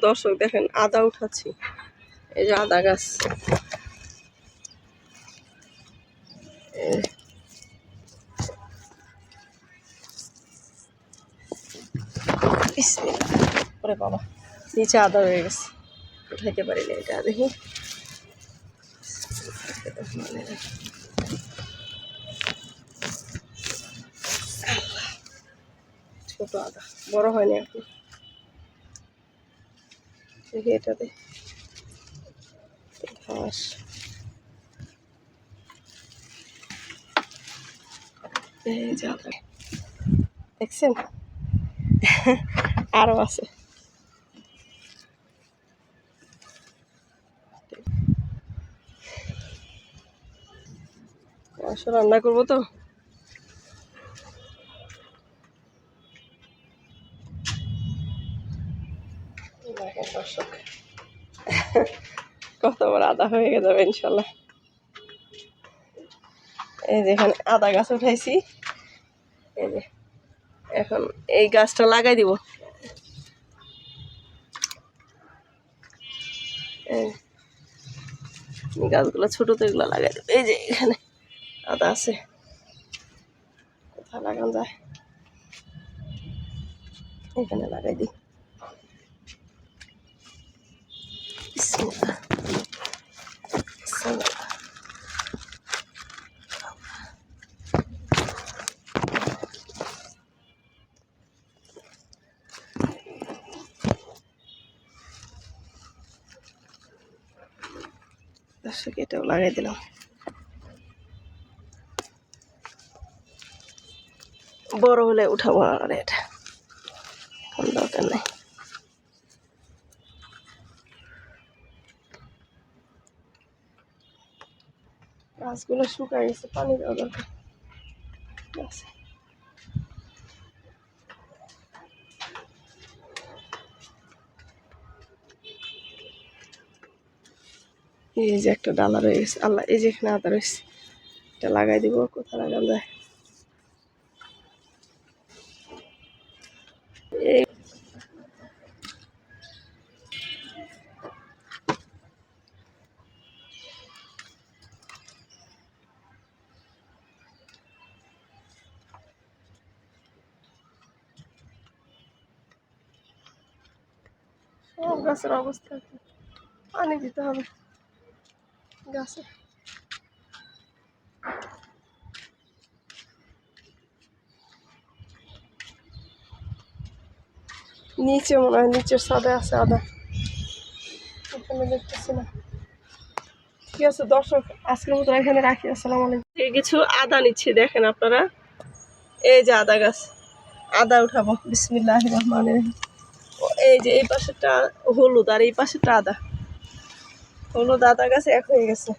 দর্শক দেখেন আদা উঠাচ্ছি, এই যে আদা গাছ। ওরে বাবা, নিচে আদা হয়ে গেছে, উঠাইতে পারি না। এটা দেখি, ছোট আদা, বড় হয়নি এখন। দেখি এটাতে ঘাস, এই যে আদা দেখছেন, আরো আছে। মাংস রান্না করবো তো, দর্শক কত বড় আদা হয়ে যাবে ইনশাল্লাহ। এই যে এখানে আদা গাছ উঠাইছি, এই যে এখন এই গাছটা লাগাই দিব। গাছগুলো ছোট তো, এগুলো লাগাই দেবো। এই যে এখানে আদা আছে, কোথায় লাগানো যায়, এখানে লাগাই দিই। দর্শক এটাও লাগাই দিলাম। বড় হলে উঠাবো আর এটা কোন দরকার নেই। গাছগুলো শুকায় গেছে, পানি দেওয়া দরকার। এই যে একটা ডালা রয়ে গেছে, আল্লাহ, এই যে এখানে আদা রয়েছে, এটা লাগাই দিব। কোথায় লাগানো যায়, এই সব গাছের অবস্থা, পানি দিতে হবে গাছে। নিচে মনে হয় নিচের ছাদে আছে আদা, এখানে দেখতেছি না। ঠিক আছে দর্শক, আজকের মতো এখানে রাখি। আসসালামু আলাইকুম। এই কিছু আদা নিচ্ছি, দেখেন আপনারা, এই যে আদা গাছ, আদা উঠাবো। বিসমিল্লাহির রহমানির রহিম। এই যে এই পাশেরটা হলুদ আর এই পাশেরটা আদা। হলুদ আদা গাছ এক হয়ে গেছে।